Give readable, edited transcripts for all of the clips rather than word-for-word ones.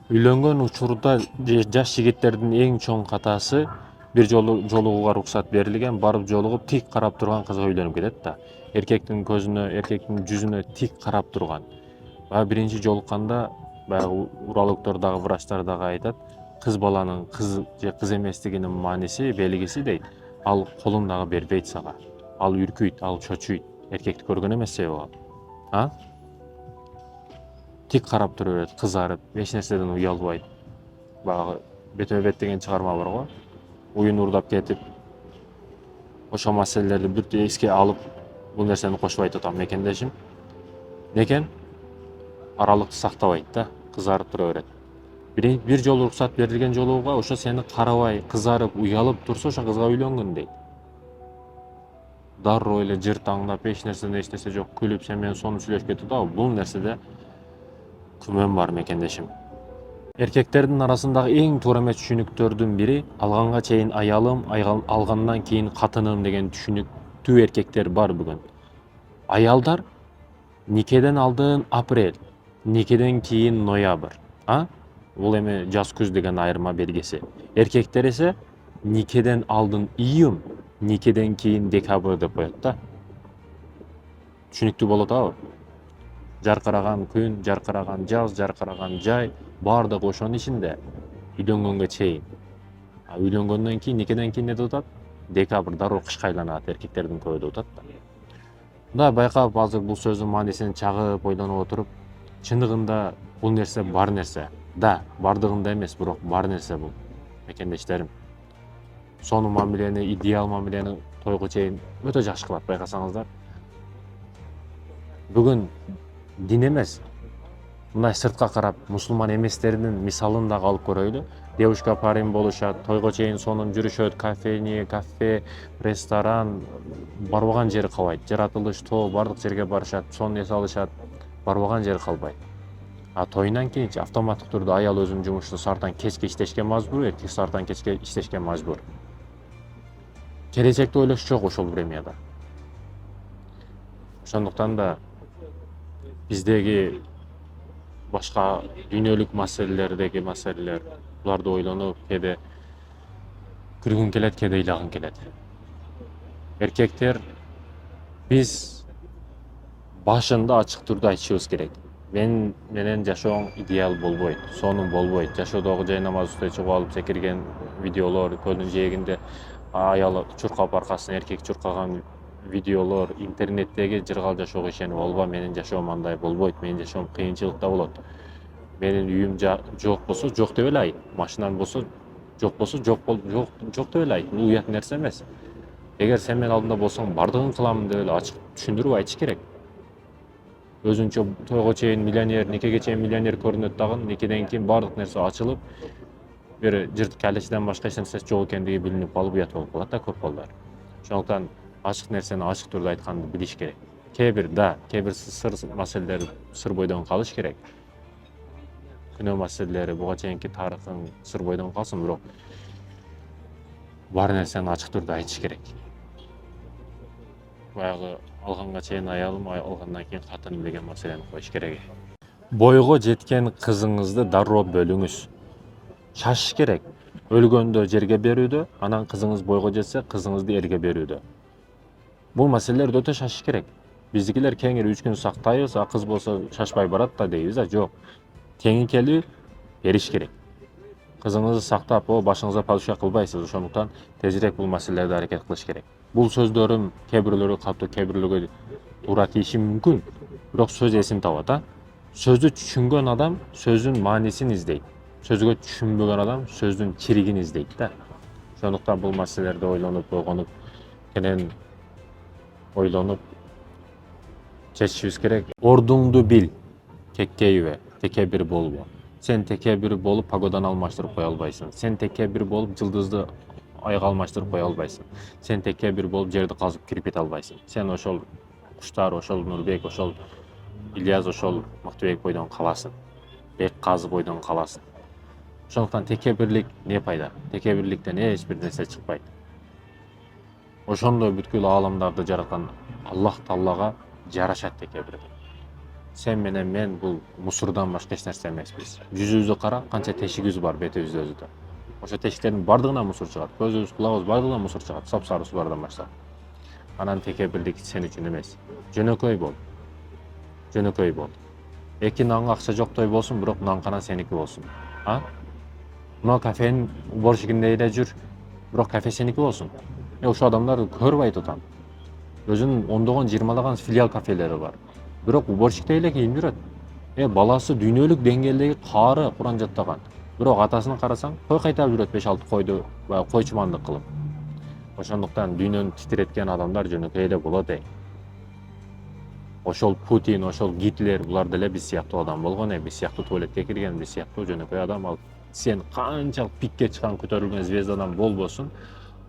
Үйлөнгөн учурда жаш жигиттердин эң чоң катасы бир жолу жолугууга уруксат берилген, барып жолугуп тик карап турган кызга үйлөнүп кетет да. Эркектин көзүнө, эркектин жүзүнө тик карап турган. Баягы биринчи жолукканда баягы урологдор дагы врачтар дагы айтат, кыз баланын кыз же кыз эместигинин мааниси, белгиси дейт. Ал колун дагы бербейт сага. Ал үркүйт, ал чочуйт. Эркекти көргөн эмес себеби ал. Тик карап тура берет, кызарып, эч нерседен уялбайт. Баягы бетме бет деген чыгарма бар го. Уюн урдап кетип, ошол маселелерди бүт эске алып, бул нерсени кошпойт атам мекендешим. Некен аралыкты сактабайт да, кызарып тура берет. Бир жолу уруксат берилген жолугуга ошо сени карабай, кызарып, уялып турса, ошо кызга үйлөнгөн дейт. Дароо эле жыр таңдап, эч нерсе жок, күлүп, сен менен сонун сүйлөшүп кетип атабы, бул нерседе күмөн бар мекендешим. Эркектердин арасындагы эң туура эмес түшүнүктөрдүн бири алганга чейин аялым, алгандан кийин катыным деген түшүнүктүү эркектер бар бүгүн. Аялдар никеден алдын апрель, никеден кийин ноябрь. Бул эми жаз күз деген айырма белгиси. Эркектер эсе никеден алдын июнь, никеден кийин декабрь деп коет да. Түшүнүктүү болуп атабы? Жаркыраган күн, жаркыраган жаз, жаркыраган жай баардыгы ошонун ичинде үйлөнгөнгө чейин. Үйлөнгөндөн кийин, никеден кийин эмне деп атат? Декабрь, дароо кышка айланат, эркектердин көбү деп атат да. Мындай байкап, азыр бул сөздүн маанисин чагып, ойлонуп отуруп, чындыгында бул нерсе бар нерсе. Да, бардыгында эмес, бирок бар нерсе бул, мекендештерим. Сонун мамилени, идеал мамилени тойго чейин өтө жакшы кылат, байкасаңыздар. Бүгүн дин эмес, мындай сыртка карап, мусулман эместердин мисалын дагы алып көрөйлү. Девушка парень болушат, тойго чейин сонун жүрүшөт, кафе, ресторан, барбаган жери калбайт. Жаратылыш, тоо, бардык жерге барышат, сонун эс алышат, барбаган жери калбайт. Тойунан кийинчи автоматтык түрдө аял өзүнүн жумушту сааттан кечке иштешке мажбур, эркек сааттан кечке иштешке мажбур. Келечекти ойлош жок ошол времяда. Ошондуктан да биздеги башка дүйнөлүк маселелер, буларды ойлонуп, кээде күлгүң келет, кээде ыйлагың келет. Эркектер биз башында ачык түрдө айтышыбыз керек. Мен менен жашооң идеал болбойт, сонун болбойт. Жашоодогу жай намаз устай чыгып алып секирген видеолор, көлдүн жээгинде аялы чуркап аркасынан эркек чуркаган видеолор, интернеттеги жыргал жашоого ишенип алба, менин жашоом андай болбойт, менин жашоом кыйынчылыкта болот. Менин үйүм жок болсо жок деп эле айт, машинам болсо жок деп эле айт. Бул уят нерсе эмес. Эгер сен менин алдымда болсоң, бардыгын кыламын деп эле ачык түшүндүрүп айтыш керек. Өзүнчө тойго чейин миллионер, никеге чейин миллионер көрүнөт дагы, никеден кийин бардык нерсе ачылып, бир жырт калечеден башка эч нерсеси жок экендиги билинип калып уят болуп калат да көп балдар. Ошондуктан ачык нерсени ачык түрдө айтканды билиш керек. Кээ бир сыр маселелер сыр бойдон калыш керек. Күнөө маселелери, буга чейинки тарыхың сыр бойдон калсын, бирок бар нерсени ачык түрдө айтыш керек. Баягы алганга чейин аялым, алгандан кийин катыным деген маселени коюш керек. Бойго жеткен кызыңызды дароо бөлүңүз. Шашыш керек. Өлгөндө жерге берүүдө, анан кызыңыз бойго жетсе, кызыңызды эрге берүүдө. Бул маселелерди өтө шашыш керек. Биздикилер кеңири 3 күн сактайбыз, кыз болсо шашпай барат да дейбиз, жок. Теңикелүү бериш керек. Кызыңызды сактап, башыңызга падуша кылбайсыз, ошондуктан тезирээк бул маселелерди аракет кылыш керек. Бул сөздөрүм кээ бирлөргө калыптуу, кээ бирлөргө туура тийиши мүмкүн, бирок сөз эсин табат. Сөздү түшүнгөн адам сөздүн маанисин издейт. Сөзгө түшүнбөгөн адам сөздүн чиригин издейт да. Ошондуктан бул маселелерди ойлонуп, ойгонуп, кенен ойлонуп чечишибиз керек. Ордуңду бил, кеккейбе, текебир болбо. Сен текебир болуп погоданы алмаштырып кое албайсың. Сен текебир болуп жылдызды айга алмаштырып кое албайсың. Сен текебир болуп жерди казып кирпит албайсың. Сен ошол Куштар, ошол Нурбек, ошол Ильяс, ошол Мыктыбек бойдон каласың. Бек Казы бойдон каласың. Ошондуктан текебирлик не пайда? Текебирликтен эч бир нерсе чыкпайт. Ошондой бүткүл ааламдарды жараткан Аллах Таалага жарашат текебирлик. Sen менен мен бул мусордан башка эч нерсе эмеспиз. Жүзүбүздү кара, канча тешигибиз бар бетибизде өзүдө. Ошо тешиктердин бардыгынан мусор чыгат. Көзүбүз, кулагыбыз бардыгынан мусор чыгат. Сапсары сулардан баштап. Анан текебирлик сен үчүн эмес. Жөнөкөй бол. Жөнөкөй бол. Эки нанга акча жоктой болсун, бирок нан кана сеники болсун. А? Мына кафенин уборщигинде эле жүр, бирок кафе сеники болсун. Ошо адамдар көрбөйт атам. Өзүнүн ондогон, жыйырмалаган филиал кафелери бар. Бирок уборщикте эле кийинип жүрөт. Баласы дүйнөлүк деңгээлдеги каары Куран жаттаган. Бирок атасын карасаң, кой кайтарып жүрөт 5-6 койду, койчумандык кылып. Ошондуктан дүйнөнү титиреткен адамдар жөнөкөй эле болот. Ошол Путин, ошол Гитлер, булар деле биз сыяктуу адам болгон. Биз сыяктуу туалетке кирген, биз сыяктуу жөнөкөй адам. Ал сен канчалык пикке чыккан көтөрүлгөн звездадан болбосун,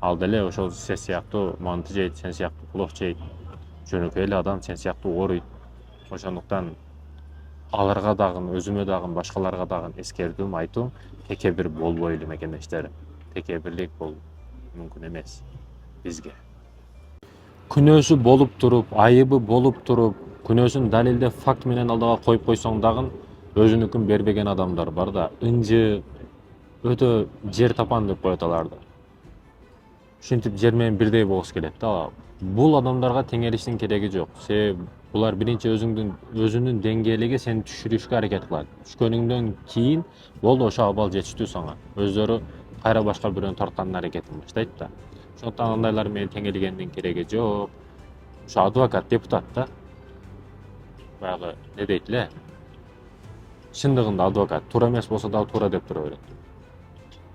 ал деле ошол сен сыяктуу манты жейт, сен сыяктуу плов жейт. Жөнөкөй эле адам, сен сыяктуу ооруйт. Ошондуктан аларга дагы, өзүмө дагы, башкаларга дагы эскертүүм, айтуум, текебир болбойлу мекендештерим. Текебирлик бул мүмкүн эмес бизге. Күнөөсү болуп туруп, айыбы болуп туруп, күнөөсүн далилдеп факт менен алдыга коюп койсоң дагы өзүнүкүн бербеген адамдар бар да, ынжы, өтө жер тапан деп коет аларды. Ушинтип жер менен бирдей болгусу келет да. Бул адамдарга теңелиштин кереги жок. Себеби булар биринчи өзүнүн деңгээлиге сени түшүрүшкө аракет кылат. Түшкөнүңдөн кийин болду, ошо абал жетиштүү сага. Өздөрү кайра башка бирөөнү тарткандын аракетин баштайт да. Ошондуктан андайлар менен теңелгендин кереги жок. Ошо адвокат, депутат да. Баягы не дейт эле? Чындыгында адвокат туура эмес болсо дагы туура деп тура берет.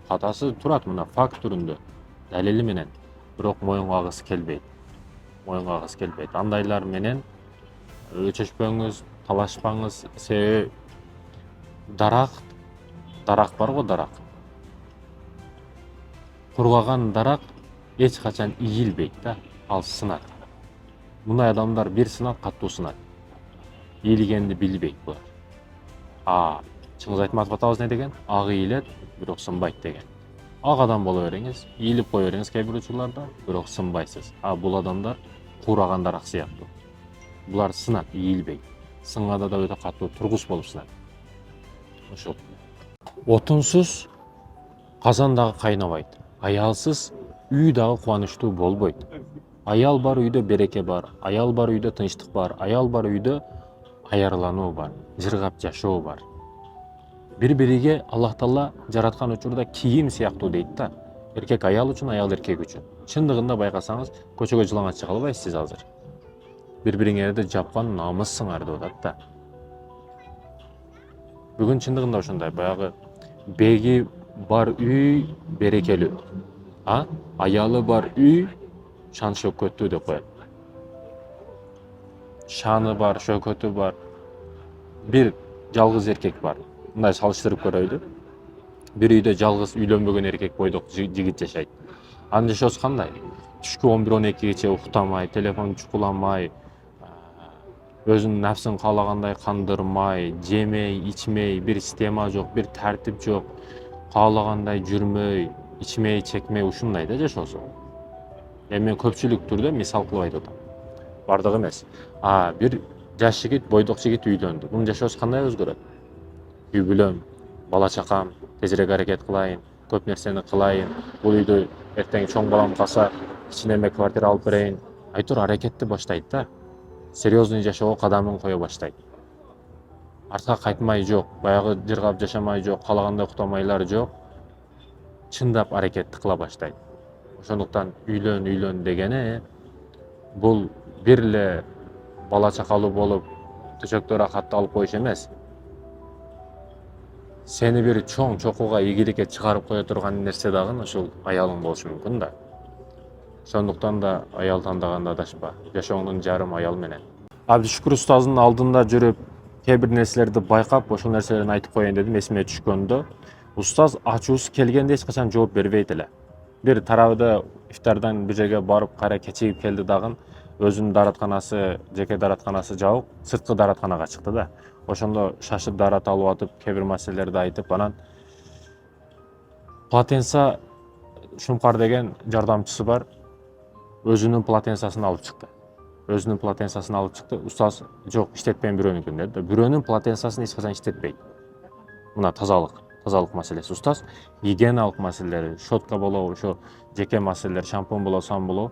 Катасы турат мына факт түрүндө, далили менен, бирок моюнга алгысы келбейт. Андайлар менен өчөшпөңүз, талашпаңыз. Себеби дарак бар го, дарак. Кургаган дарак эч качан ийилбейт да, ал сынат. Мындай адамдар бир сынат, каттуу сынат. Ийилгенди билбейт булар. Чыңгыз Айтматов атабыз не деген? Ак ийилет, бирок сынбайт деген. Ак адам боло бериңиз, ийилип кое бериңиз кээ бир учурларда, бирок сынбайсыз. Бул адамдар кураган дарак сыяктуу. Булар сынат, ийилбейт. Сынганда да өтө каттуу, тургус болуп сынат. Ошол. Отунсуз казан дагы кайнабайт. Аялсыз үй дагы кубанычтуу болбойт. Аял бар үйдө береке бар, аял бар үйдө тынчтык бар, аял бар үйдө аярлануу бар, жыргап жашоо бар. Бири-бириге Аллах Таала жараткан учурда кийим сыяктуу дейт да. Эркек аял үчүн, аял эркек үчүн. Чындыгында байкасаңыз, көчөгө жылаңа чыга албайсыз сиз азыр. Бири-бириңерди жапкан намыссыңар деп атат да. Бүгүн чындыгында ошондой, баягы беги бар үй берекелүү. Аялы бар үй шан шөкөттүү деп коет. Шаны бар, шөкөтү бар. Бир жалгыз эркек бар. Мындай салыштырып көрөйлү. Бир үйдө жалгыз үйлөнбөгөн эркек бойдок жигит жашайт. Анын жашоосу кандай? Түшкү 11-12 уктамай, телефон чукуламай, өзүнүн нафсын каалагандай кандырмай, жемей, ичмей, бир система жок, бир тартип жок, каалагандай жүрмөй, ичмей, чекмей, ушундай да жашоосу. Мен көпчүлүк түрдө мисал кылып айтып атам. Бардыгы эмес. Бир жаш жигит, бойдок жигит үйлөндү. Мунун жашоосу кандай өзгөрөт? Үй бүлөм, бала чакам, тезирээк аракет кылайын, көп нерсени кылайын, бул үйдө эртең чоң балам калса, кичинеме квартира алып берейин. Айтор аракетти баштайт да. Серьезный жашоого кадамын кое баштайт. Артка кайтмай жок, баягы жыргап жашамай жок, каалагандай уктамайлар жок. Чындап аракетти кыла баштайт. Ошондуктан үйлөн дегени бул бир эле бала чакалуу болуп, төшөктө рахатты алып коюш эмес. Сени бир чоң чокуга, ийгиликке чыгарып кое турган нерсе дагы ошол аялың болушу мүмкүн да. Ошондуктан да аял тандаганда адашпа. Жашооңдун жарым аял менен. Абдышүкүр устаздын алдында жүрүп, кээ бир нерселерди байкап, ошол нерселерди айтып коеюн дедим, эсиме түшкөндө. Устаз ачуусу келгенде эч качан жооп бербейт эле. Бир тарабыда ифтардан бир жерге барып, кайра кечигип келди дагы, өзүнүн дааратканасы, жеке дааратканасы жабык, сырткы дааратканага чыкты да. Ошондо шашып даарат алып атып, кээ бир маселелерди айтып, анан Платенса Шумкар деген жардамчысы бар, өзүнүн платенсасын алып чыкты. Өзүнүн полотенцасын алып чыкты. Устаз жок, иштетпейм бирөөнүкүн деди. Бирөөнүн полотенцасын эч качан иштетпейт. Мына тазалык маселеси. Устаз гигиеналык маселелери, щетка болобу, ошо жеке маселелер, шампунь болобу, сабун болобу,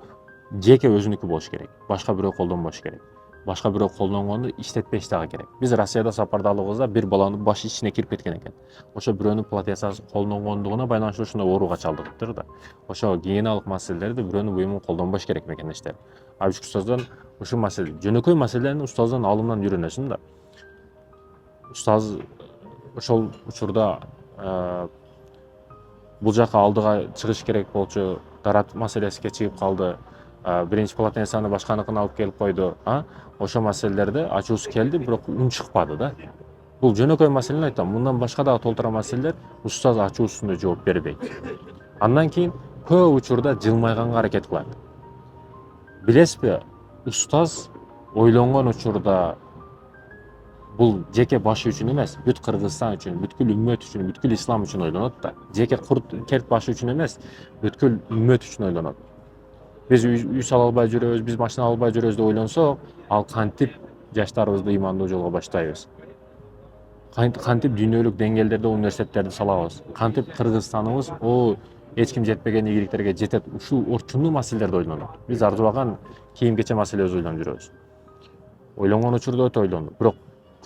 жеке өзүнүкү болуш керек. Башка бирөө колдонбош керек. Башка бирөө колдонгонду иштетпеш дагы керек. Биз Россияда сапардалыбызда бир баланын башы ичине кирип кеткен экен. Ошо бирөөнүн полотенцасын колдонгондугуна байланыштуу ушундай ооруга чалдыктыр да. Ошо гигиеналык маселелерди бирөөнүн буюмун колдонбош керек мекендештер. Абиш устаздан ушул маселе, жөнөкөй маселени устаздан алымдан үйрөнөсүң да. Устаз ошол учурда бул жака алдыга чыгыш керек болчу, дарат маселеси кечигип калды. Биринчи полотенцаны башканыкын алып келип койду. Ошо маселелерде ачуусу келди, бирок үн чыкпады да. Бул жөнөкөй маселени айтам. Мындан башка дагы толтура маселелер устаз ачуусуна жооп бербейт. Андан кийин көп учурда жылмайганга аракет кылат. Билесизби, устаз ойлонгон учурда бул жеке башы үчүн эмес, бүт Кыргызстан үчүн, бүткүл үммөт үчүн, бүткүл ислам үчүн ойлонот да. Жеке керт башы үчүн эмес, бүткүл үммөт үчүн ойлонот. Биз үй сала албай жүрөбүз, биз машина албай жүрөбүз деп ойлонсок, ал кантип жаштарыбызды ыймандуу жолго баштайбыз? Кантип дүйнөлүк деңгээлдерде университеттерди салабыз? Кантип Кыргызстаныбыз эч ким жетпеген ийгиликтерге жетет? Ушул орчундуу маселелерди ойлонот. Биз арзыбаган кийим-кече маселебизди ойлонуп жүрөбүз. Ойлонгон учурда өтө ойлонду. Бирок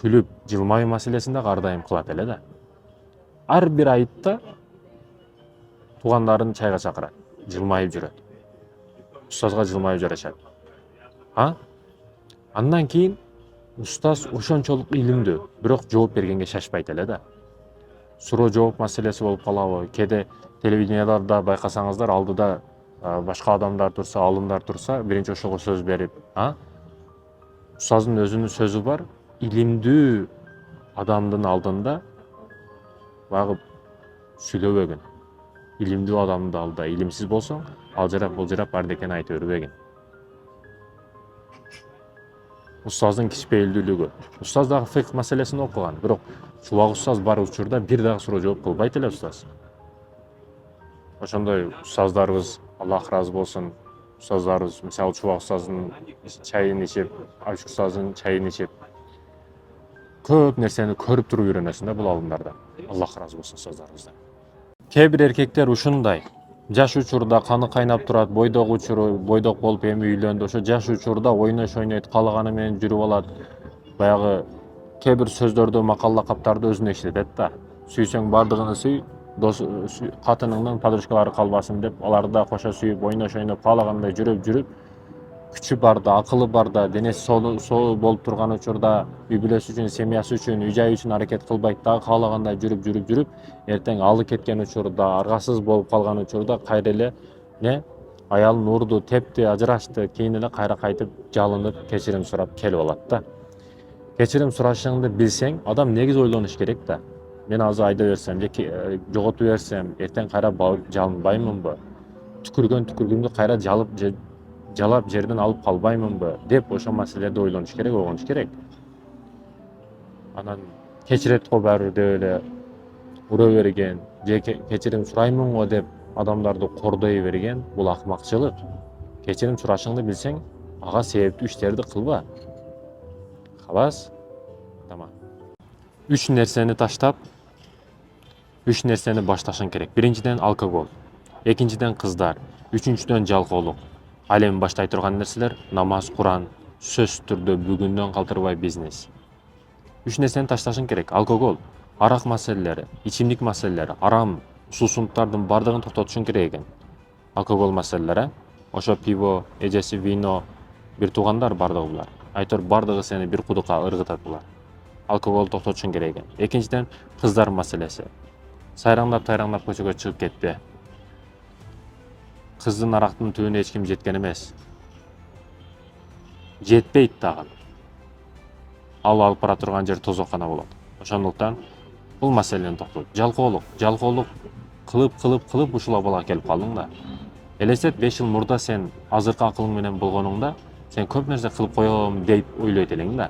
күлүп, жылмайуу маселесин дагы ар дайым кылат эле да. Ар бир айтта туугандарын чайга чакырат, жылмайып жүрөт. Устазга жылмайып жарашат. Андан кийин устаз ошончолук илимдүү, бирок жооп бергенге шашпайт эле да. Суроо жооп маселеси болуп калабы? Кээде телевиденияларда байкасаңыздар, алдыда башка адамдар турса, алымдар турса, биринчи ошого сөз берип, устаздын өзүнүн сөзү бар, илимдүү адамдын алдында багып сүйлөбөгүн. Илимдүү адамдын алдында илимсиз болсоң, ал жарак бул жарак бардекени айта бербегин. Устаздын кичпейилдүүлүгү. Устаз дагы фикх маселесин окуган, бирок чубак устаз бар учурда бир дагы суроо жооп кылбайт эле устаз. Ошондой устаздарыбыз, Аллах ыраазы болсун, устаздарыбыз, мисалы чубак устаздын чайын ичип, Абиш устаздын чайын ичип, көп нерсени көрүп туруп үйрөнөсүң да бул алымдарда. Аллах ыраазы болсун устаздарыбыздан. Кээ бир эркектер ушундай, жаш учурда каны кайнап турат, бойдок учуру, бойдок болуп эми үйлөндү. Ошо жаш учурда ойнош ойнойт, каалаганы менен жүрүп алат. Баягы кээ бир сөздөрдү, макал лакаптарды өзүнө иштетет да. Сүйсөң бардыгын сүй, катыныңдын подружкалары калбасын деп, аларды да кошо сүйүп, ойнош ойноп, каалагандай жүрүп, күчү барда, акылы барда, денеси соо болуп турган учурда үй бүлөсү үчүн, семьясы үчүн, үй жайы үчүн аракет кылбайт да, каалагандай жүрүп, эртең алы кеткен учурда, аргасыз болуп калган учурда кайра эле аялын урду, тепти, ажырашты, кийин эле кайра кайтып жалынып, кечирим сурап келип алат да. Кечирим сурашыңды билсең, адам негизи ойлонуш керек да. Мен азыр айда берсем, же жоготуп берсем, эртең кайра жалынбаймынбы? Түкүргүмдү кайра жалап жерден алып калбаймынбы деп ошол маселелерди ойлонуш керек, ойгонуш керек. Анан кечирет го баары бир деп эле ура берген, же кечирим сураймын го деп адамдарды кордой берген, бул акмакчылык. Кечирим сурашыңды билсең, ага себептүү иштерди кылба. Халас, тамам. 3 нерсени таштап, 3 нерсени башташың керек. Биринчиден алкоголь, экинчиден кыздар, үчүнчүдөн жалкоолук. Ал эми баштай турган нерселер намаз, Куран, сөзсүз түрдө бүгүндөн калтырбай бизнес. 3 нерсени ташташың керек. Алкоголь, арак маселелери, ичимдик маселелери, арам суусундуктардын бардыгын токтотушуң керек экен. Алкоголь маселелери, ошо пиво, эжеси вино, бир туугандар бардыгы булар. Айтор бардыгы сени бир кудукка ыргытат булар. Алкоголду токтотушуң керек экен. Экинчиден кыздар маселеси. Сайраңдап көчөгө чыгып кетпе. Кыздын арактын түбүнө эч ким жеткен эмес. Жетпейт дагы. Ал алып бара турган жер тозоккана болот. Ошондуктан бул маселени токтот. Жалкоолук кылып ушул абалга келип калдың да. Элестет, 5 жыл мурда сен азыркы акылың менен болгонуңда сен көп нерсе кылып коем деп ойлойт элең да.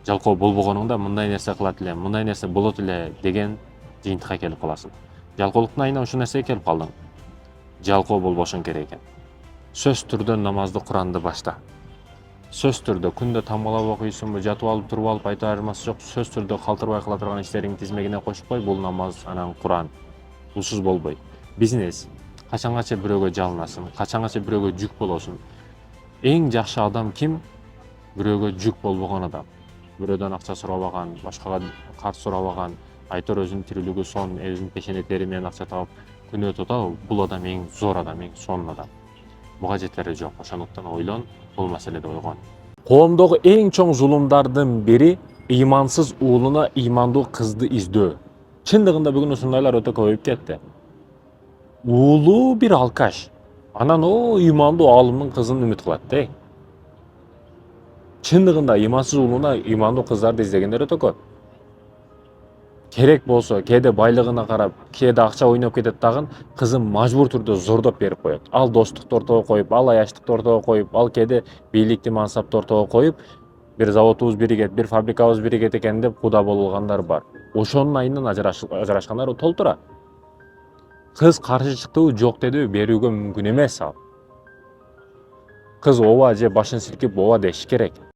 Жалкоо болбогонуңда мындай нерсе кылат элем, мындай нерсе болот эле деген жыйынтыкка келип каласың. Жалкоолуктун айынан ушул нерсеге келип калдың. Жалкоо болбошуң керек экен. Сөзсүз түрдө намазды, Куранды башта. сөз түрдө күндө тамгалап окуйсуңбу, жатып алып туруп алып айта айырмасы жок, сөз түрдө калтырбай кыла турган иштериңдин тизмегине кошуп кой, бул намаз анан Куран бусуз болбойт. Бизнес качангаcha бирөөгө жалынасың, качангаcha бирөөгө жүк болосуң. Эң жакшы адам ким? Бирөөгө жүк болбогон адам. Бирөөдөн акча сурабаган, башкага карт сурабаган, айтор өзүнүн тирүүлүгү сонун, өзүнүн пешене тери менен акча таап күнөө өтүп атабы, бул адам эң зор адам, эң сонун адам. Буга жетери жок. Ошондуктан ойлон, бул маселеде ойгон. Коомдогу эң чоң зулумдардын бири ыймансыз уулуна ыймандуу кызды издөө. Чындыгында бүгүн ушундайлар өтө көбөйүп кетти. Уулу бир алкаш. Анан о ыймандуу алымдын кызын үмүт кылат да. Чындыгында ыймансыз уулуна ыймандуу кыздарды издегендер өтө көп. Керек болсо, кээде байлыгына карап, кээде акча ойноп кетет дагы, кызын мажбур түрдө зордоп берип коет. Ал достукту ортого коюп, ал аяштыкты ортого коюп, ал кээде бийликти мансапты ортого коюп, бир заводубуз биригет, бир фабрикабыз биригет экен деп куда болгондар бар. Ошонун айынан ажырашкандар толтура. Кыз каршы чыктыбы, жок дедиби, берүүгө мүмкүн эмес ал. Кыз ооба же башын силкип ооба деши керек.